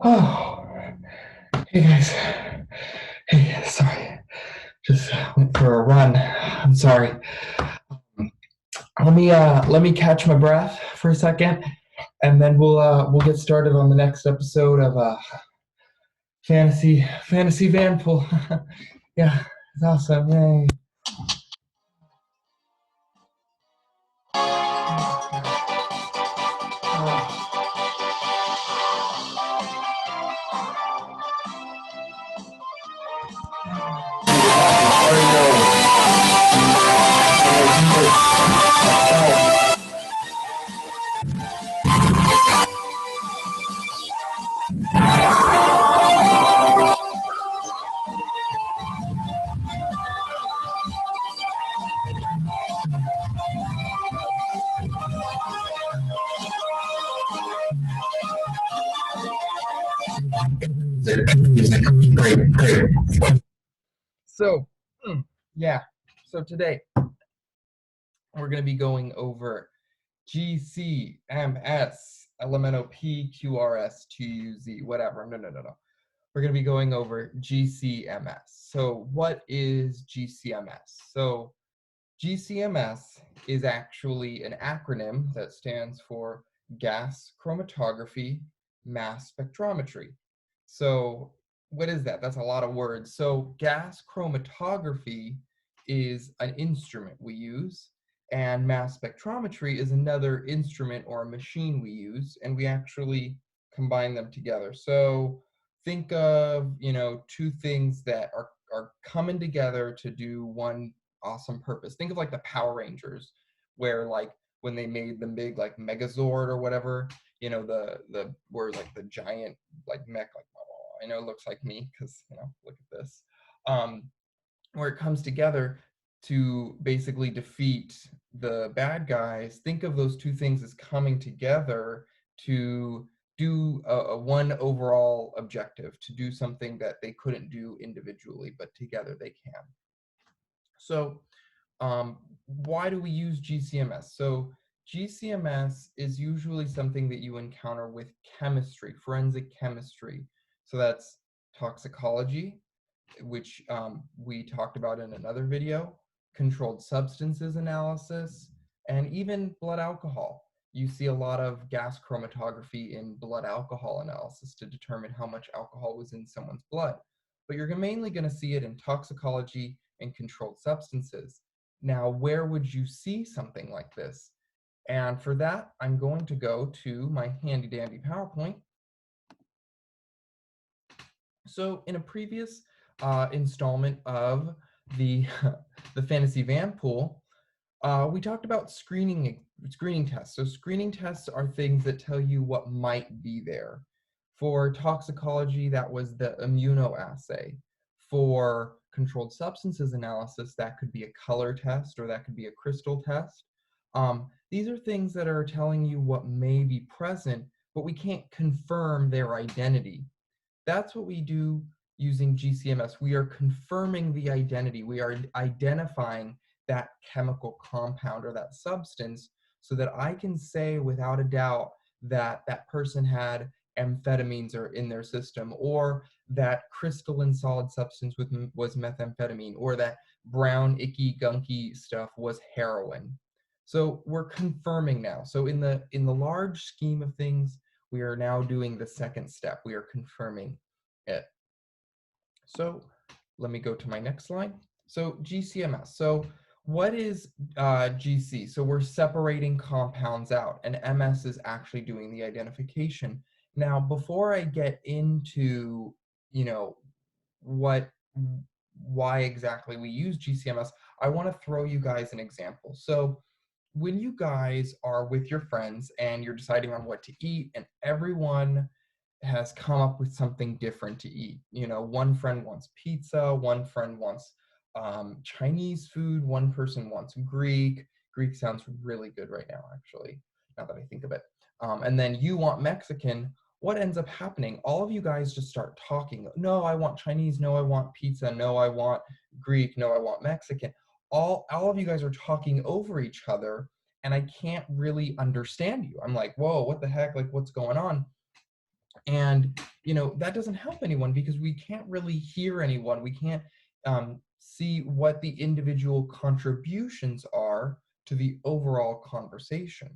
Oh, hey guys. Hey, sorry. Just went for a run. I'm sorry. Let me catch my breath for a second, and then we'll get started on the next episode of fantasy vanpool. Yeah, it's awesome. Yay. Great. So, yeah. So today we're going to be going over GCMS, Lmnop, QRS, TUZ, whatever. No. We're going to be going over GCMS. So what is GCMS? So GCMS is actually an acronym that stands for Gas Chromatography, Mass Spectrometry. So what is that? That's a lot of words. So gas chromatography is an instrument we use, and mass spectrometry is another instrument or a machine we use, and we actually combine them together. So think of, two things that are coming together to do one awesome purpose. Think of like the Power Rangers, where like when they made the big like Megazord or whatever, the where like the giant like mech, like I know it looks like me because look at this, where it comes together to basically defeat the bad guys. Think of those two things as coming together to do a one overall objective, to do something that they couldn't do individually, but together they can. So why do we use GCMS? So GCMS is usually something that you encounter with chemistry, forensic chemistry. So that's toxicology, which we talked about in another video, controlled substances analysis, and even blood alcohol. You see a lot of gas chromatography in blood alcohol analysis to determine how much alcohol was in someone's blood. But you're mainly going to see it in toxicology and controlled substances. Now, where would you see something like this? And for that, I'm going to go to my handy dandy PowerPoint. So in a previous installment of the the fantasy vanpool, we talked about screening tests. So screening tests are things that tell you what might be there. For toxicology, that was the immunoassay. For controlled substances analysis, that could be a color test or that could be a crystal test. These are things that are telling you what may be present, but we can't confirm their identity. That's what we do using GCMS. We are confirming the identity. We are identifying that chemical compound or that substance so that I can say without a doubt that that person had amphetamines or in their system, or that crystalline solid substance was methamphetamine, or that brown icky gunky stuff was heroin. So we're confirming now. So in the large scheme of things, we are now doing the second step. We are confirming it. So let me go to my next slide. So GCMS. So what is GC? So we're separating compounds out, and MS is actually doing the identification. Now, before I get into, why exactly we use GCMS, I want to throw you guys an example. So when you guys are with your friends and you're deciding on what to eat, and everyone has come up with something different to eat. One friend wants pizza, one friend wants Chinese food, one person wants Greek. Greek sounds really good right now, actually, now that I think of it. And then you want Mexican. What ends up happening? All of you guys just start talking. No, I want Chinese. No, I want pizza. No, I want Greek. No, I want Mexican. All of you guys are talking over each other, and I can't really understand you. I'm like, whoa, what the heck? Like, what's going on? And that doesn't help anyone because we can't really hear anyone. We can't see what the individual contributions are to the overall conversation.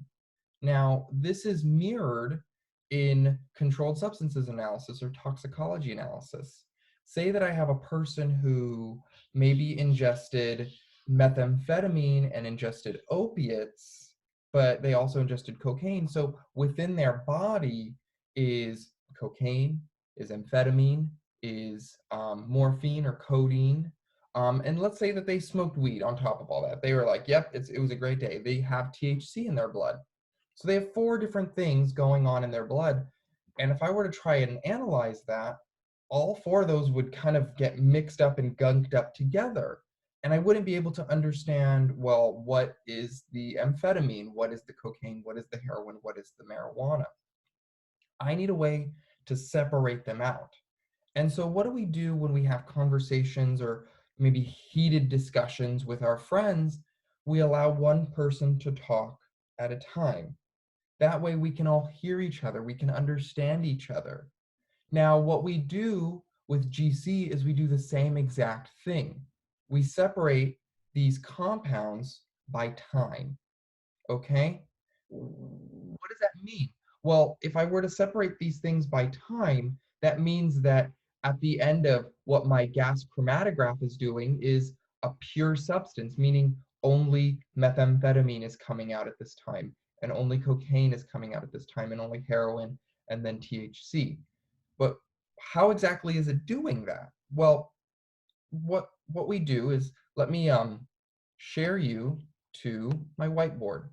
Now, this is mirrored in controlled substances analysis or toxicology analysis. Say that I have a person who maybe ingested methamphetamine and ingested opiates, but they also ingested cocaine. So within their body is cocaine, is amphetamine, is morphine or codeine. And let's say that they smoked weed on top of all that. They were like, yep, it was a great day. They have THC in their blood. So they have 4 different things going on in their blood. And if I were to try and analyze that, all 4 of those would kind of get mixed up and gunked up together. And I wouldn't be able to understand, well, what is the amphetamine? What is the cocaine? What is the heroin? What is the marijuana? I need a way to separate them out. And so, what do we do when we have conversations or maybe heated discussions with our friends? We allow one person to talk at a time. That way we can all hear each other, we can understand each other. Now, what we do with GC is we do the same exact thing. We separate these compounds by time, okay? What does that mean? Well, if I were to separate these things by time, that means that at the end of what my gas chromatograph is doing is a pure substance, meaning only methamphetamine is coming out at this time, and only cocaine is coming out at this time, and only heroin, and then THC. But how exactly is it doing that? Well, what we do is let me share you to my whiteboard.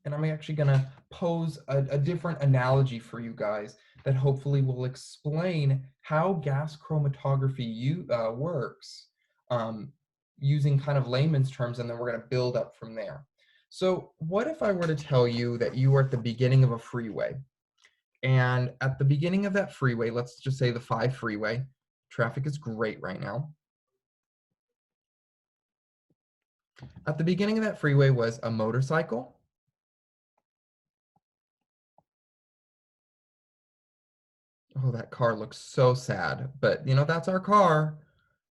And I'm actually going to pose a different analogy for you guys that hopefully will explain how gas chromatography works using kind of layman's terms, and then we're going to build up from there. So what if I were to tell you that you are at the beginning of a freeway, and at the beginning of that freeway, let's just say the 5 freeway, traffic is great right now. At the beginning of that freeway was a motorcycle. Oh, that car looks so sad, but that's our car.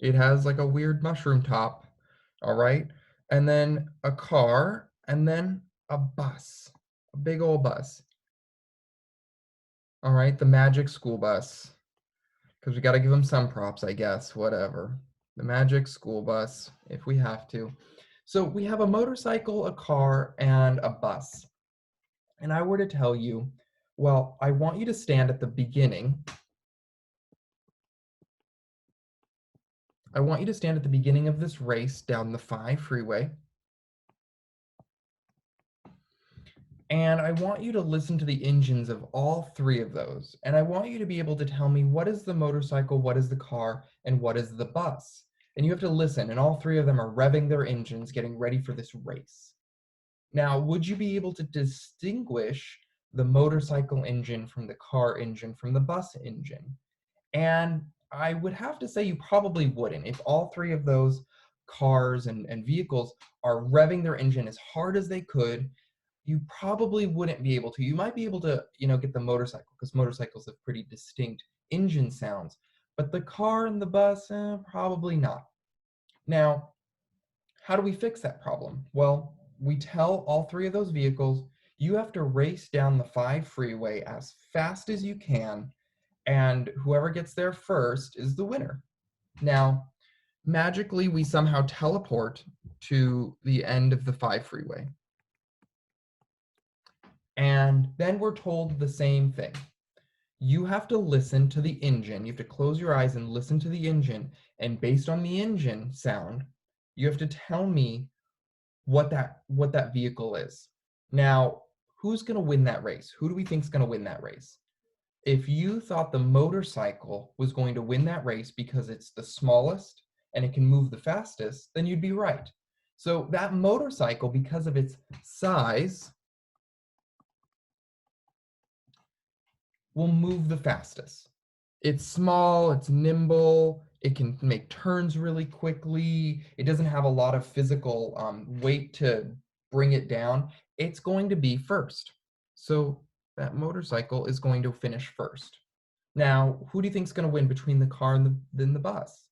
It has like a weird mushroom top. All right. And then a car, and then a bus, a big old bus. All right. The magic school bus, because we got to give them some props, I guess, whatever. The magic school bus, if we have to. So we have a motorcycle, a car, and a bus. And I were to tell you, well, I want you to stand at the beginning. I want you to stand at the beginning of this race down the 5 freeway. And I want you to listen to the engines of all 3 of those. And I want you to be able to tell me what is the motorcycle, what is the car, and what is the bus. And you have to listen, and all 3 of them are revving their engines, getting ready for this race. Now, would you be able to distinguish the motorcycle engine from the car engine from the bus engine? And I would have to say you probably wouldn't. If all 3 of those cars and vehicles are revving their engine as hard as they could, you probably wouldn't be able to. You might be able to, get the motorcycle, because motorcycles have pretty distinct engine sounds. But the car and the bus, probably not. Now, how do we fix that problem? Well, we tell all 3 of those vehicles, you have to race down the 5 freeway as fast as you can, and whoever gets there first is the winner. Now, magically, we somehow teleport to the end of the 5 freeway. And then we're told the same thing. You have to listen to the engine. You have to close your eyes and listen to the engine. And based on the engine sound, you have to tell me what that vehicle is. Now, who's going to win that race? Who do we think is going to win that race? If you thought the motorcycle was going to win that race because it's the smallest and it can move the fastest, then you'd be right. So that motorcycle, because of its size, will move the fastest. It's small, it's nimble, it can make turns really quickly, it doesn't have a lot of physical weight to bring it down. It's going to be first. So that motorcycle is going to finish first. Now, who do you think is going to win between the car and the bus?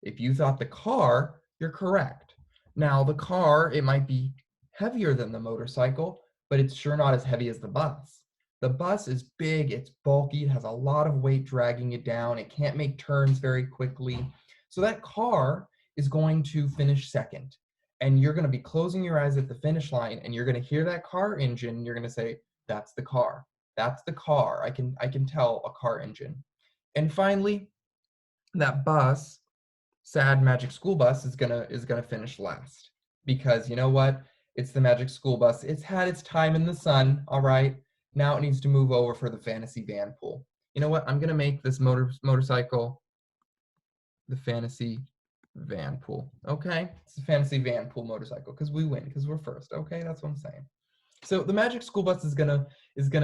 If you thought the car, you're correct. Now, the car, it might be heavier than the motorcycle, but it's sure not as heavy as the bus. The bus is big, it's bulky, it has a lot of weight dragging it down, it can't make turns very quickly. So that car is going to finish second. And you're going to be closing your eyes at the finish line and you're going to hear that car engine, and you're going to say, "That's the car. That's the car. I can tell a car engine." And finally, that bus, sad magic school bus, is gonna finish last, because you know what, it's the magic school bus, it's had its time in the sun, all right, now it needs to move over for the fantasy van pool. You know what, I'm gonna make this motorcycle the fantasy van pool. Okay, it's the fantasy van pool motorcycle because we win, because we're first. Okay, that's what I'm saying. So the magic school bus is gonna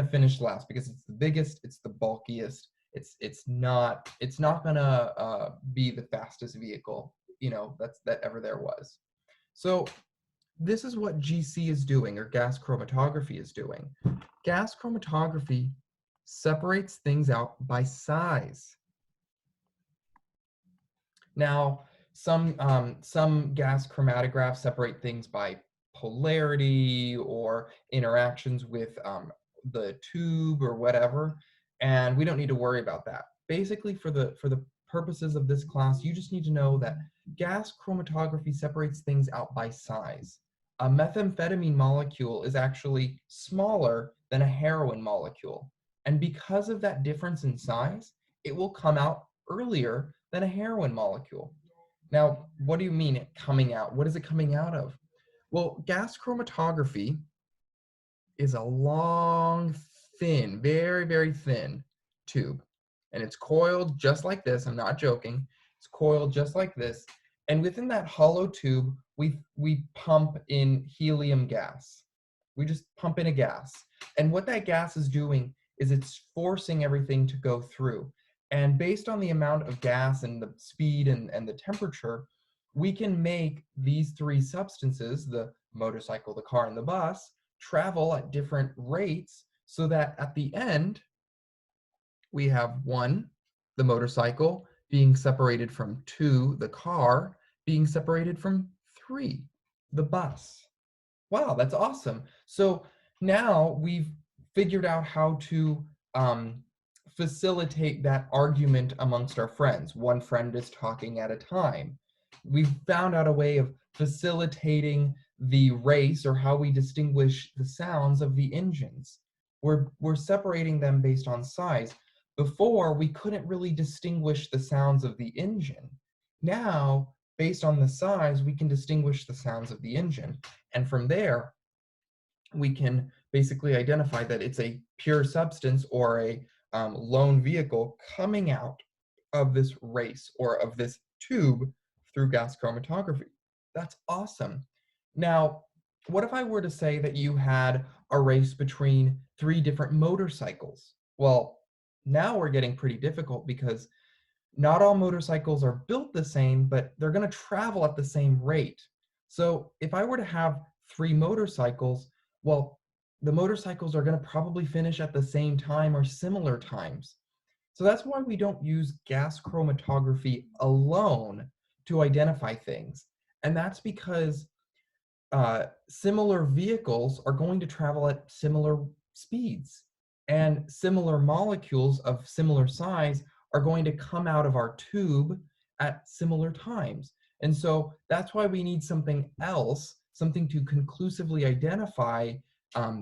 finish last because it's the biggest, it's the bulkiest, it's not gonna be the fastest vehicle, that ever there was. So this is what GC is doing, or gas chromatography is doing. Gas chromatography separates things out by size. Now, some gas chromatographs separate things by polarity or interactions with the tube or whatever, and we don't need to worry about that. Basically, for the purposes of this class, you just need to know that gas chromatography separates things out by size. A methamphetamine molecule is actually smaller than a heroin molecule, and because of that difference in size, it will come out earlier than a heroin molecule. Now, what do you mean it coming out? What is it coming out of? Well, gas chromatography is a long, thin, very, very thin tube. And it's coiled just like this. I'm not joking. It's coiled just like this. And within that hollow tube, we pump in helium gas. We just pump in a gas. And what that gas is doing is it's forcing everything to go through. And based on the amount of gas and the speed and the temperature, we can make these three substances, the motorcycle, the car, and the bus, travel at different rates so that at the end, we have one, the motorcycle, being separated from two, the car, being separated from three, the bus. Wow, that's awesome. So now we've figured out how to facilitate that argument amongst our friends. One friend is talking at a time. We've found out a way of facilitating the race, or how we distinguish the sounds of the engines. We're separating them based on size. Before, we couldn't really distinguish the sounds of the engine. Now, based on the size, we can distinguish the sounds of the engine. And from there, we can basically identify that it's a pure substance or a lone vehicle coming out of this race or of this tube through gas chromatography. That's awesome. Now, what if I were to say that you had a race between three different motorcycles? Well, now we're getting pretty difficult because not all motorcycles are built the same, but they're going to travel at the same rate. So if I were to have three motorcycles, well, the motorcycles are going to probably finish at the same time or similar times. So that's why we don't use gas chromatography alone to identify things. And that's because similar vehicles are going to travel at similar speeds, and similar molecules of similar size are going to come out of our tube at similar times. And so that's why we need something else, something to conclusively identify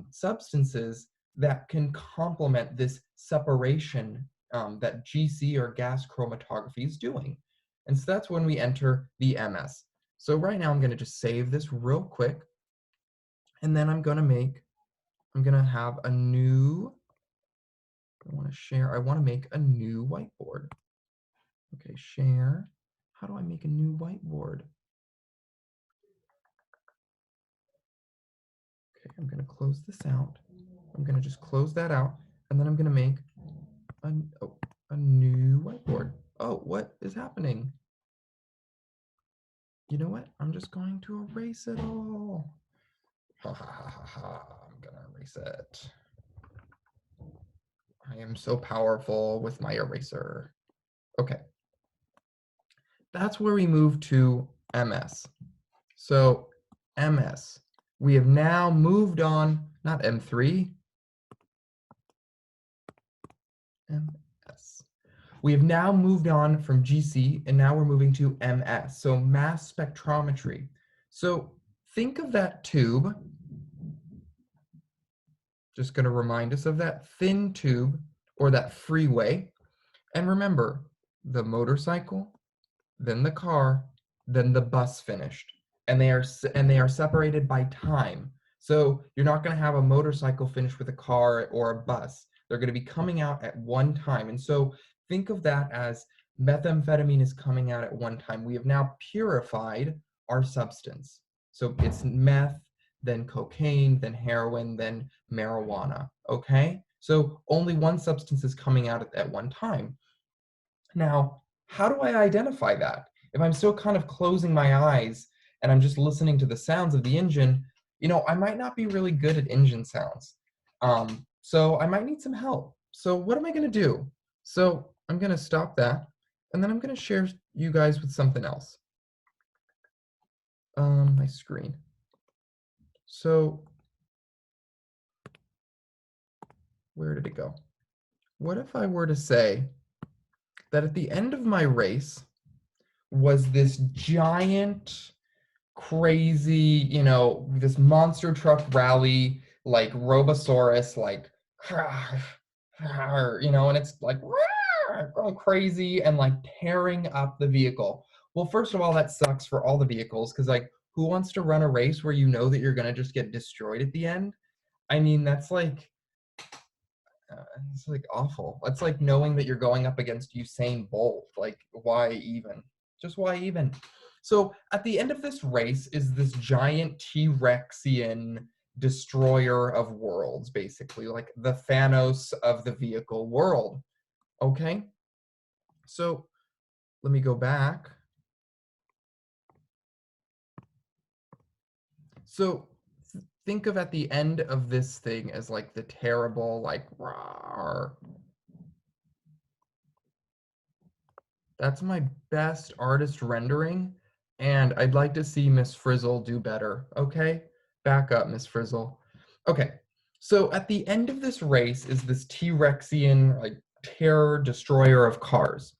substances that can complement this separation that GC, or gas chromatography, is doing. And so that's when we enter the MS. So right now I'm going to just save this real quick, and then I'm going to have a new, I want to make a new whiteboard. Okay, share. How do I make a new whiteboard? Okay, I'm going to close this out. I'm going to just close that out, and then I'm going to make a new whiteboard. Oh, what is happening? You know what? I'm just going to erase it all. Ha ha ha ha ha. I'm going to erase it. I am so powerful with my eraser. Okay, that's where we move to MS. So MS, we have now moved on, not M3, MS. We have now moved on from GC and now we're moving to MS, so mass spectrometry. So think of that tube, just going to remind us of that thin tube or that freeway. And remember, the motorcycle, then the car, then the bus finished. And they are separated by time. So you're not going to have a motorcycle finish with a car or a bus. They're going to be coming out at one time. And so think of that as methamphetamine is coming out at one time. We have now purified our substance. So it's meth, then cocaine, then heroin, then marijuana. Okay? So only one substance is coming out at one time. Now, how do I identify that? If I'm still kind of closing my eyes and I'm just listening to the sounds of the engine, I might not be really good at engine sounds. So I might need some help. So what am I going to do? So I'm going to stop that, and then I'm going to share you guys with something else. My screen. So where did it go? What if I were to say that at the end of my race was this giant crazy, this monster truck rally, like Robosaurus, like, and it's like going crazy and like tearing up the vehicle. Well, first of all, that sucks for all the vehicles because, like, who wants to run a race where you know that you're going to just get destroyed at the end? I mean, it's like awful. It's like knowing that you're going up against Usain Bolt. Like, why even? Just why even? So at the end of this race is this giant T-Rexian destroyer of worlds, basically, like the Thanos of the vehicle world. Okay? So let me go back. So think of at the end of this thing as like the terrible, like, rawr. That's my best artist rendering, and I'd like to see Miss Frizzle do better, okay? Back up, Miss Frizzle. Okay, so at the end of this race is this T-Rexian, like, terror destroyer of cars.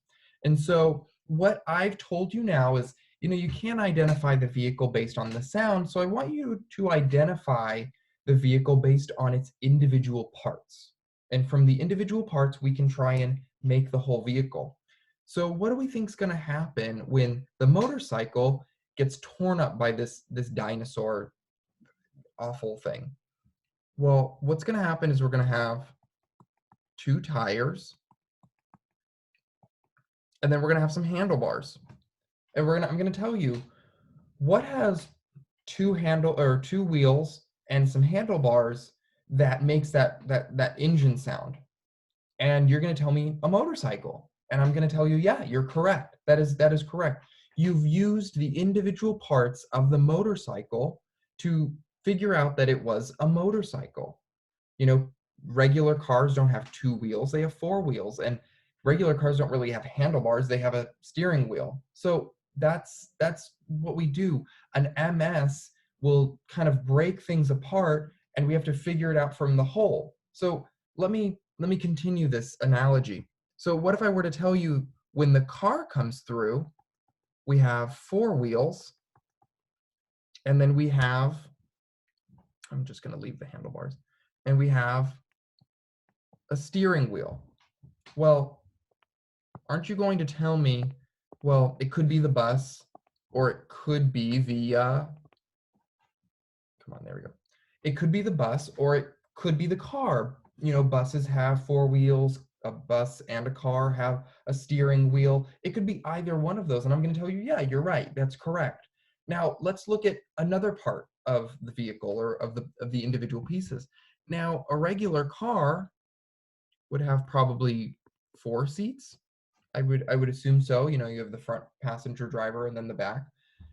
And so what I've told you now is, you can't identify the vehicle based on the sound, so I want you to identify the vehicle based on its individual parts. And from the individual parts, we can try and make the whole vehicle. So what do we think is going to happen when the motorcycle gets torn up by this dinosaur awful thing? Well, what's going to happen is we're going to have two tires, and then we're going to have some handlebars. And I'm going to tell you what has two wheels and some handlebars that makes that engine sound. And you're going to tell me a motorcycle. And I'm going to tell you, yeah, you're correct. That is correct. You've used the individual parts of the motorcycle to figure out that it was a motorcycle. Regular cars don't have two wheels, they have four wheels. And regular cars don't really have handlebars, they have a steering wheel. So that's what we do. An MS will kind of break things apart, and we have to figure it out from the whole. So let me continue this analogy. So what if I were to tell you when the car comes through, we have four wheels, and then I'm just going to leave the handlebars, and we have a steering wheel. Well, aren't you going to tell me, well, it could be the bus, or it could be come on, there we go. It could be the bus, or it could be the car. Buses have four wheels, a bus and a car have a steering wheel. It could be either one of those. And I'm going to tell you, yeah, you're right. That's correct. Now, let's look at another part of the vehicle or of the individual pieces. Now, a regular car would have probably four seats. I would assume so. You have the front passenger driver and then the back.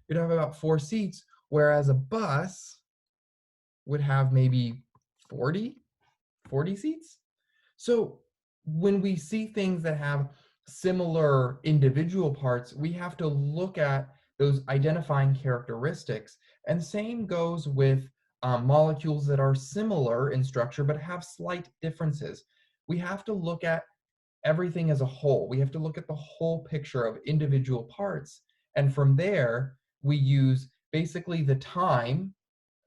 You'd have about four seats, whereas a bus would have maybe 40 seats. So when we see things that have similar individual parts, we have to look at those identifying characteristics. And same goes with molecules that are similar in structure but have slight differences. We have to look at everything as a whole. We have to look at the whole picture of individual parts. And from there, we use basically the time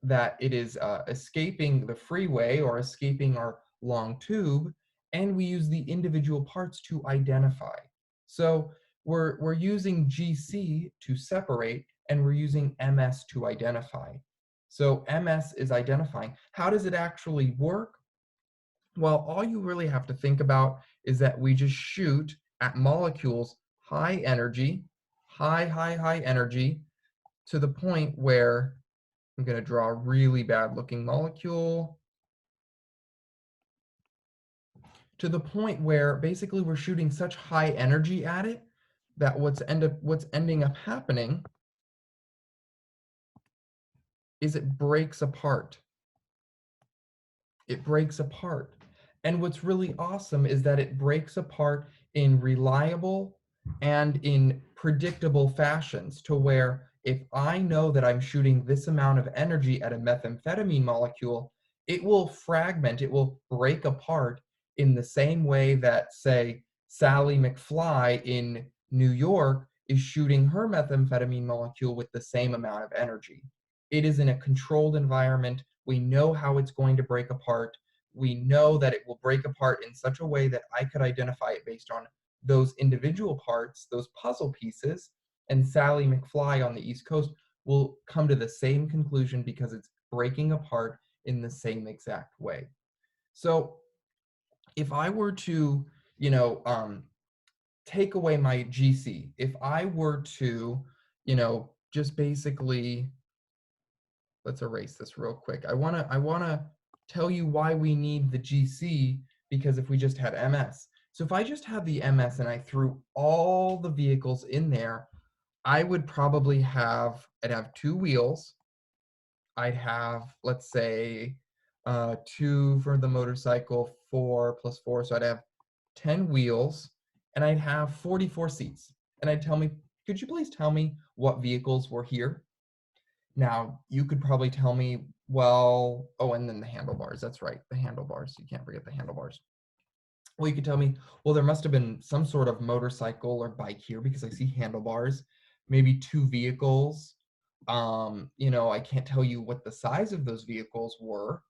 that it is escaping the freeway or escaping our long tube, and we use the individual parts to identify. So we're using GC to separate, and we're using MS to identify. So MS is identifying. How does it actually work? Well, all you really have to think about is that we just shoot at molecules high energy, high energy, to the point where I'm going to draw a really bad looking molecule, to the point where basically we're shooting such high energy at it that what's ending up happening is it breaks apart. It breaks apart. And what's really awesome is that it breaks apart in reliable and in predictable fashions, to where if I know that I'm shooting this amount of energy at a methamphetamine molecule, it will fragment, it will break apart in the same way that, say, Sally McFly in New York is shooting her methamphetamine molecule with the same amount of energy. It is in a controlled environment. We know how it's going to break apart. We know that it will break apart in such a way that I could identify it based on those individual parts, those puzzle pieces, and Sally McFly on the East Coast will come to the same conclusion because it's breaking apart in the same exact way. So if I were to, take away my GC, if I were to, just basically, let's erase this real quick. I wanna tell you why we need the GC, because if we just had MS. So if I just had the MS and I threw all the vehicles in there, I would probably I'd have two wheels. I'd have, let's say, two for the motorcycle, 4 + 4, so I'd have 10 wheels, and I'd have 44 seats. And I'd tell me, could you please tell me what vehicles were here? Now, you could probably tell me, well, oh, and then the handlebars. That's right, the handlebars. You can't forget the handlebars. Well, you could tell me, well, there must have been some sort of motorcycle or bike here because I see handlebars, maybe two vehicles. I can't tell you what the size of those vehicles were.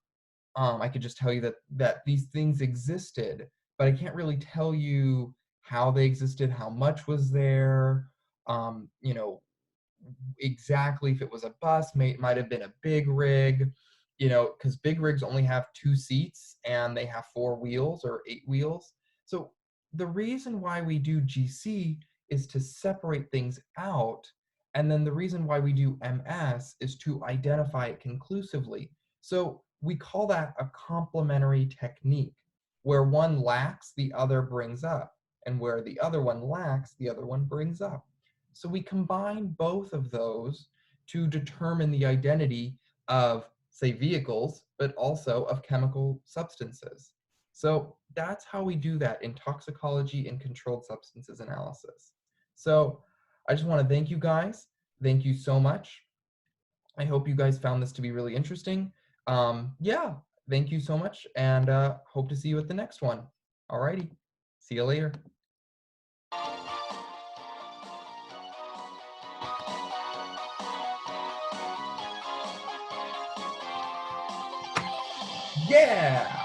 I could just tell you that these things existed, but I can't really tell you how they existed, how much was there, um, you know, exactly if it was a bus, might have been a big rig, because big rigs only have two seats and they have four wheels or eight wheels. So the reason why we do GC is to separate things out. And then the reason why we do MS is to identify it conclusively. So we call that a complementary technique, where one lacks, the other brings up, and where the other one lacks, the other one brings up. So we combine both of those to determine the identity of, say, vehicles, but also of chemical substances. So that's how we do that in toxicology and controlled substances analysis. So I just want to thank you guys. Thank you so much. I hope you guys found this to be really interesting. Yeah, thank you so much, and hope to see you at the next one. Alrighty, see you later. Yeah!